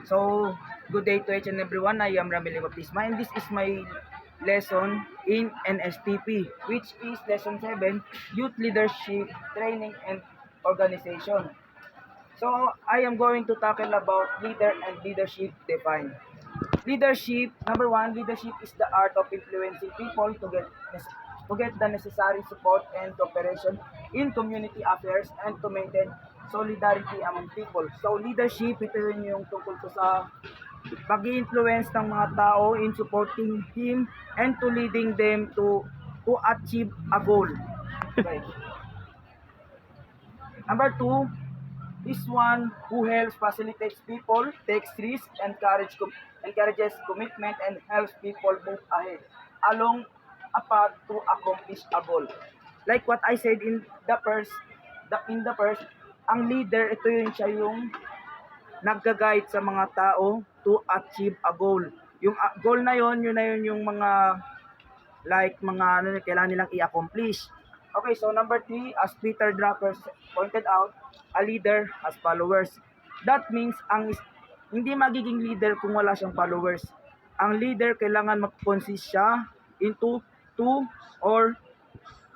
So, good day to each and everyone. I am Ramil Baptisma and this is my lesson in NSTP, which is lesson 7, Youth Leadership Training and Organization. So, I am going to tackle about leader and leadership defined. Leadership, number one, leadership is the art of influencing people to get the necessary support and cooperation in community affairs and to maintain solidarity among people. So leadership, ito yun yung tungkol ko sa pag-influence ng mga tao in supporting him and to leading them to achieve a goal. Okay. Number two, is one who helps facilitates people, takes risks, encourages commitment, and helps people move ahead along a path to accomplish a goal. Like what I said in the first, ang leader, ito yun siya yung nagga-guide sa mga tao to achieve a goal. Yung goal na yun yung mga like mga kailangan nilang i-accomplish. Okay, so number 3, as Peter Drucker pointed out, a leader has followers. That means hindi magiging leader kung wala siyang followers. Ang leader kailangan mag-consist siya into 2 or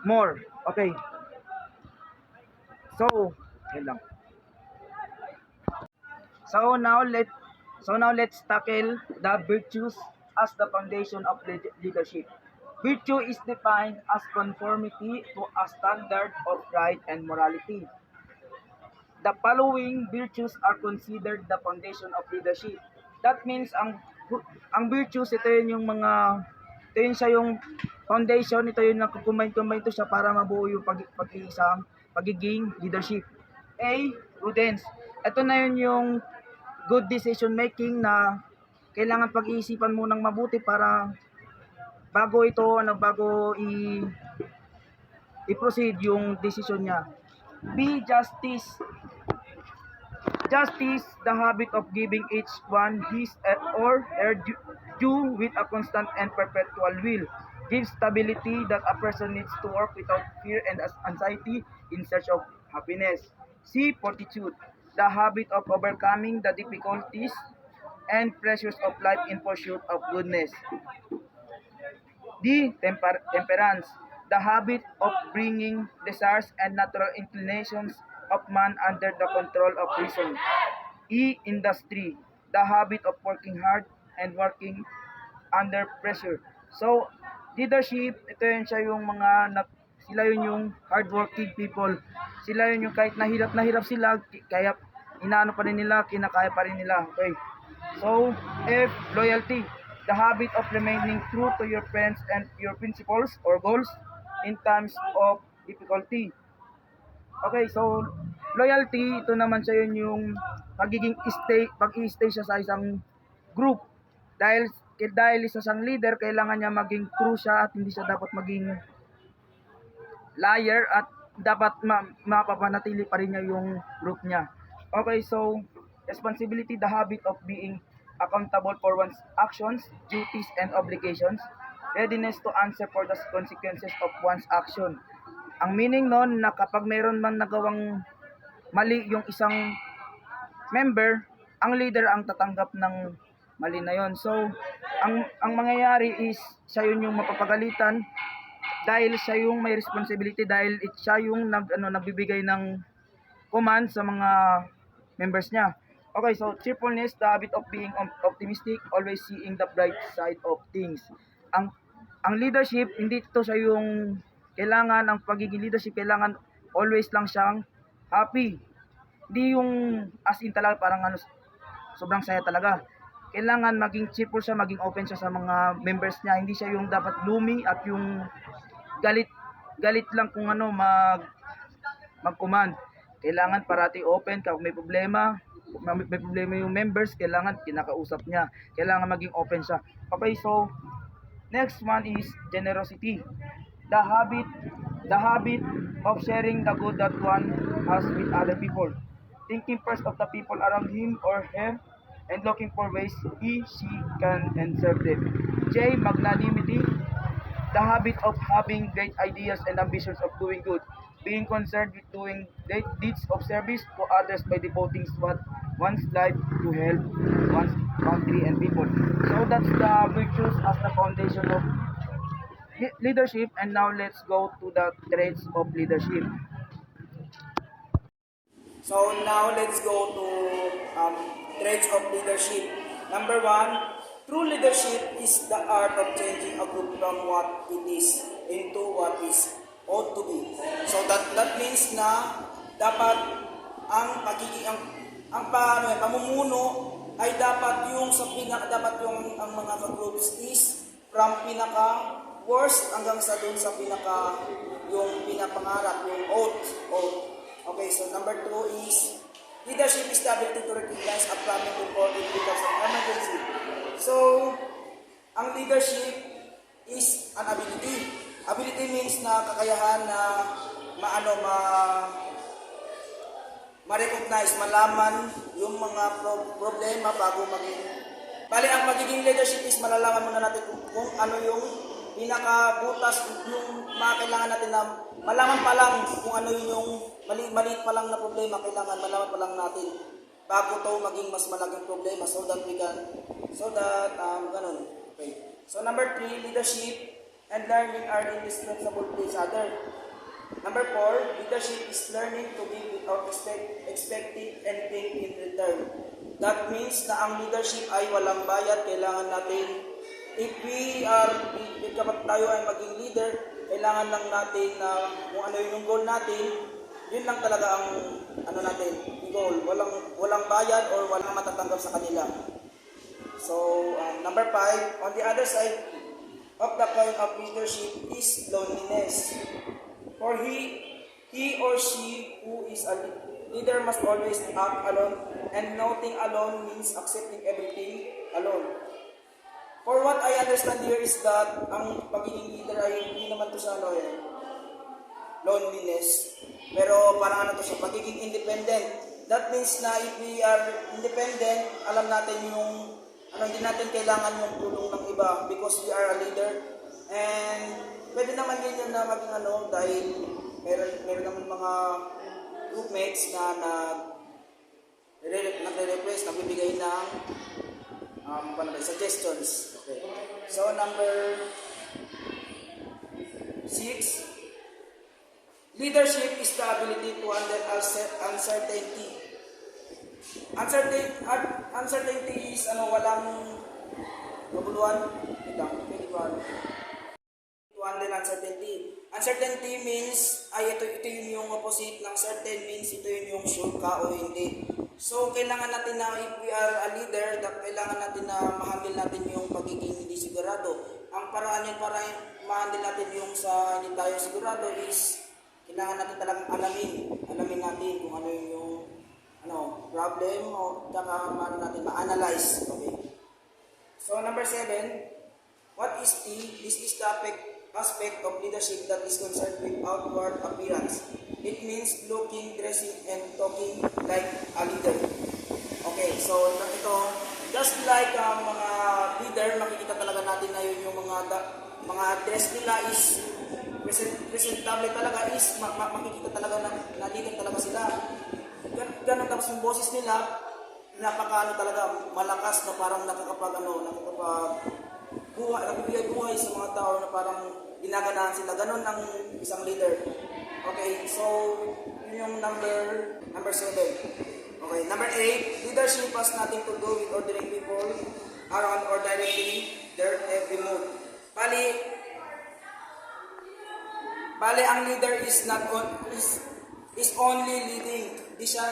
more. Okay. So, yun lang. So now let's tackle the virtues as the foundation of leadership. Virtue is defined as conformity to a standard of right and morality. The following virtues are considered the foundation of leadership. That means ang virtues, ito yun siya yung foundation, ito yung nakukumbine to siya para mabuo yung pagiging leadership. A, prudence. Ito na yun yung good decision making na kailangan pag-iisipan mo ng mabuti para bago i-proceed yung decision niya. B, justice. Justice, the habit of giving each one his or her due with a constant and perpetual will. Gives stability that a person needs to work without fear and anxiety in search of happiness. C, fortitude, the habit of overcoming the difficulties and pressures of life in pursuit of goodness. D, temperance, the habit of bringing desires and natural inclinations of man under the control of reason. E, industry, the habit of working hard and working under pressure. So, leadership, ito yun siya yung sila yun yung hardworking people. Sila yun yung kahit na hirap sila, kaya inaano pa rin nila, kinakaya pa rin nila. Okay. So, F, loyalty, the habit of remaining true to your friends and your principles or goals in times of difficulty. Okay, so loyalty, ito naman siya yun yung pag-i-stay siya sa isang group. Dahil isa siyang leader, kailangan niya maging true siya at hindi siya dapat maging liar at dapat mapapanatili pa rin niya yung group niya. Okay, so responsibility, the habit of being accountable for one's actions, duties, and obligations. Readiness to answer for the consequences of one's action. Ang meaning nun na kapag mayroon man nagawang mali yung isang member, ang leader ang tatanggap ng mali na yon. So, ang mangyayari is siya yun yung mapapagalitan dahil siya yung may responsibility, dahil siya yung nagbibigay ng command sa mga members niya. Okay, so cheerfulness, the habit of being optimistic, always seeing the bright side of things. Ang leadership, hindi ito siya yung kailangan, ang pagiging leadership, kailangan always lang siyang happy. Hindi yung as in talaga parang sobrang saya talaga. Kailangan maging cheerful siya, maging open siya sa mga members niya. Hindi siya yung dapat gloomy at yung galit lang kung mag-command. Kailangan parati open kapag may problema yung members, kailangan kinakausap niya. Kailangan maging open siya. Okay, so next one is generosity. The habit of sharing the good that one has with other people. Thinking first of the people around him or her and looking for ways she can serve them. J, magnanimity. The habit of having great ideas and ambitions of doing good. Being concerned with doing great deeds of service to others by devoting what one's life to help one's country and people. So that's the virtues as the foundation of leadership. And now let's go to the traits of leadership. So now let's go to traits of leadership. Number one, true leadership is the art of changing a group from what it is into what is ought to be. So that means na dapat ang pagiging pamumuno ay dapat yung sa pinaka dapat yung ang mga groups is from pinaka worst hanggang sa dun sa pinaka yung pinapangarap, yung oath. Okay, so number 2 is leadership is the ability to recognize a problem before it becomes an emergency. So, ang leadership is an ability. Ability means na kakayahan na ma-recognize, malaman yung mga problema bago maging. Bali, ang magiging leadership is malalaman muna natin kung ano yung pinakabutas, yung mga kailangan natin na malaman pa lang kung ano yung maliit pa lang na problema, kailangan malaman pa lang natin bago to maging mas malaking problema so that ganun. Okay. So number 3, leadership and learning are indispensable to each other. Number 4, leadership is learning to give without expecting anything in return. That means na ang leadership ay walang bayad. Kailangan natin, kapag tayo ay maging leader, kailangan lang natin na kung ano yung goal natin, yun lang talaga ang natin, goal. Walang bayad or walang matatanggap sa kanila. So, number 5, on the other side of the coin of leadership is loneliness. For he or she who is a leader must always act alone, and nothing alone means accepting everything alone. For what I understand here is that ang pagiging leader ay hindi naman to sa loneliness. Pero parang to siya, pagiging independent. That means na if we are independent, alam natin yung hindi natin kailangan yung tulong ng iba because we are a leader. And pwede naman din yun na maging dahil meron naman mga groupmates na nagre-request, nagbibigay ng suggestions. Okay. So number 6, leadership is the ability to handle uncertainty. Uncertainty is walang kabuluhan. To handle uncertainty. Uncertainty means ito yung opposite ng certain, means ito yung sure ka o hindi. So, kailangan natin na if we are a leader, kailangan natin na ma-handle natin yung pagiging hindi sigurado. Ang paraan yun para ma-handle natin yung sa hindi tayo sigurado is kailangan natin talagang alamin natin kung ano yung problem o natin ma-analyze. Okay. So, number 7, this is the aspect of leadership that is concerned with outward appearance. It means looking, dressing, and talking like a leader. Okay, so ito, just like mga leader, makikita talaga natin na yun yung mga dress nila is presentable talaga, is makikita talaga na leader talaga sila. Ganun, tapos yung boses nila, talaga, malakas na parang nagbibigay buhay sa mga tao na parang ginaganahan sila. Ganun ang isang leader. Okay, so yun yung number 7. Okay, number 8, leadership has nothing to do with ordering people around or directing their every move. Bali ang leader is only leading. Di siya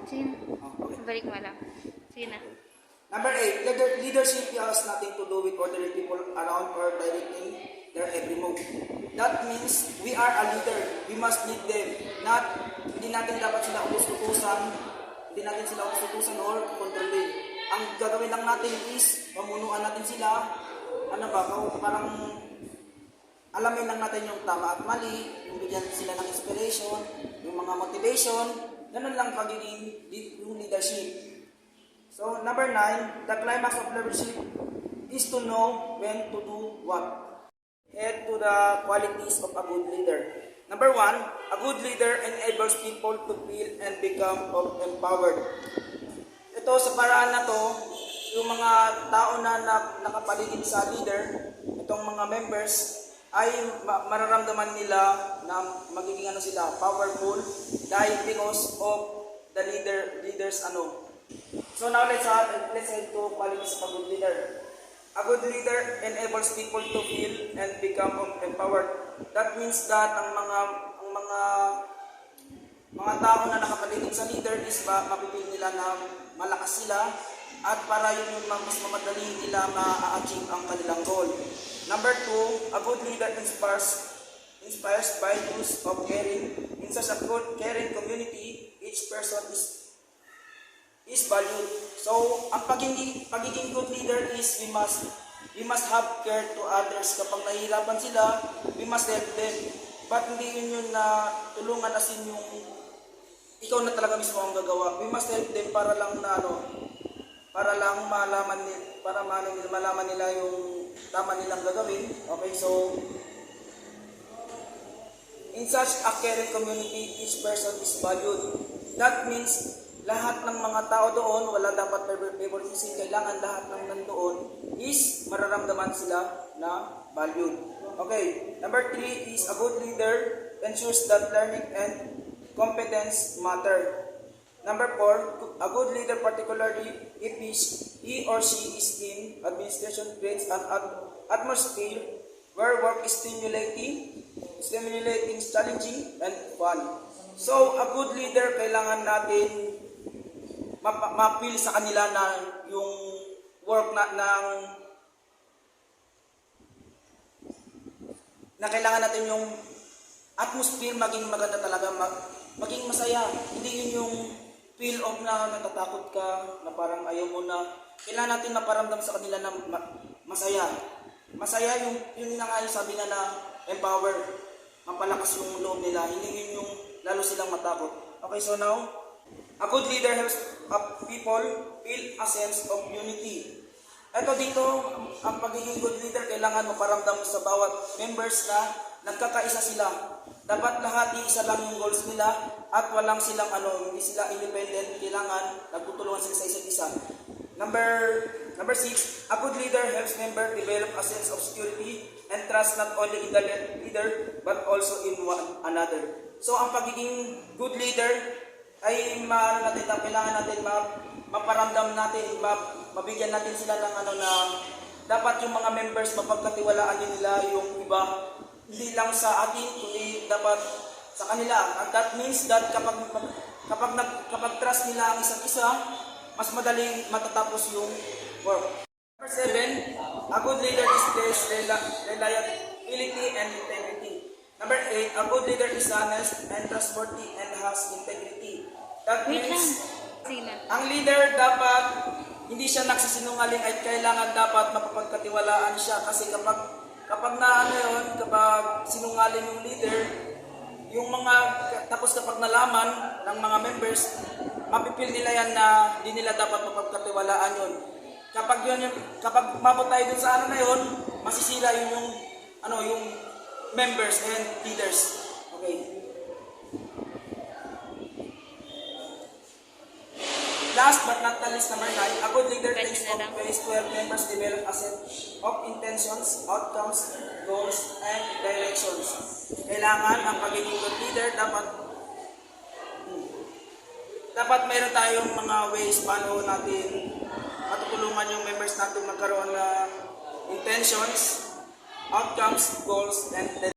Sige. Balik mo lang. Sige na. Number 8, leadership has nothing to do with ordering people around or directing their every move. That means we are a leader. We must lead them. Hindi natin dapat sila utos-utusan or kontrolin. Ang gagawin lang natin is pamunuan natin sila. Parang alamin lang natin yung tama at mali, yung bigyan sila ng inspiration, yung mga motivation. Ganun lang pagiging yung leadership. So, number 9, the climax of leadership is to know when to do what. Head to the qualities of a good leader. Number 1, a good leader enables people to feel and become empowered. Ito sa paraan na to, yung mga tao na nakapaligid sa leader, itong mga members, ay mararamdaman nila na magiging ano sila, powerful dahil because of the leaders ano. So now let's head to qualities of a good leader. A good leader enables people to feel and become empowered. That means that ang mga tao na nakapaligid sa leader is mapipil nila na malakas sila at para yun yung mas mamadali nila ma-achieve ang kanilang goal. Number 2, a good leader inspires by use of caring. In such a good caring community, each person is valued. So, ang pagiging good leader is we must have care to others. Kapag nahihirapan sila, we must help them. But hindi yun na tulungan as in yung ikaw na talaga mismo ang gagawa. We must help them para lang na para lang malaman nila yung tama nilang gagawin. Okay, so in such a caring community, each person is valued. That means lahat ng mga tao doon, wala dapat favoritism, kailangan lahat ng nandoon is mararamdaman sila na valued. Okay, number 3 is a good leader ensures that learning and competence matter. Number 4, a good leader, particularly if he or she is in administration, creates an atmosphere where work is stimulating, challenging, and fun. So, a good leader, kailangan natin ma-feel sa kanila na yung work na kailangan natin yung atmosphere maging maganda talaga, maging masaya. Hindi yun yung feel of na natatakot ka, na parang ayaw mo na. Kailangan natin maparamdam sa kanila na masaya. Masaya yun na nga yung sabi na empower, mapalakas yung loob nila. Hindi yun yung lalo silang matakot. Okay, so now, a good leader helps people feel a sense of unity. Ito dito, ang pagiging good leader, kailangan maparamdam sa bawat members na nagkakaisa sila. Dapat lahat iisa lang yung goals nila at walang silang hindi sila independent, kailangan nagtutulungan sila sa isa't isa. Number 6, a good leader helps members develop a sense of security and trust not only in the leader but also in one another. So ang pagiging good leader ay kailangan natin maparamdam natin, mabigyan natin sila ng na dapat yung mga members mapagkatiwalaan din nila yung iba, hindi lang sa atin kundi dapat sa kanila. And that means that kapag trust nila ang isa't isa, mas madaling matatapos yung work. Number 7, a good leader displays reliability and integrity. Number 8, a good leader is honest and trustworthy and has integrity. That means ang leader dapat hindi siya nagsisinungaling at kailangan dapat mapapagkatiwalaan siya kasi kapag kapag sinungaling yung leader, tapos kapag nalaman ng mga members, mapipil nila yan na hindi nila dapat mapagkatiwalaan yun. Kapag mabot tayo dun sa na yun, masisira yung members and leaders. Okay. Last but not the least, number 9, a good leader takes of ways to help members develop a set of intentions, outcomes, goals, and directions. Kailangan ang pagiging good leader, dapat mayroon tayong mga ways paano natin matutulungan yung members natin magkaroon ng intentions, outcomes, goals, and directions.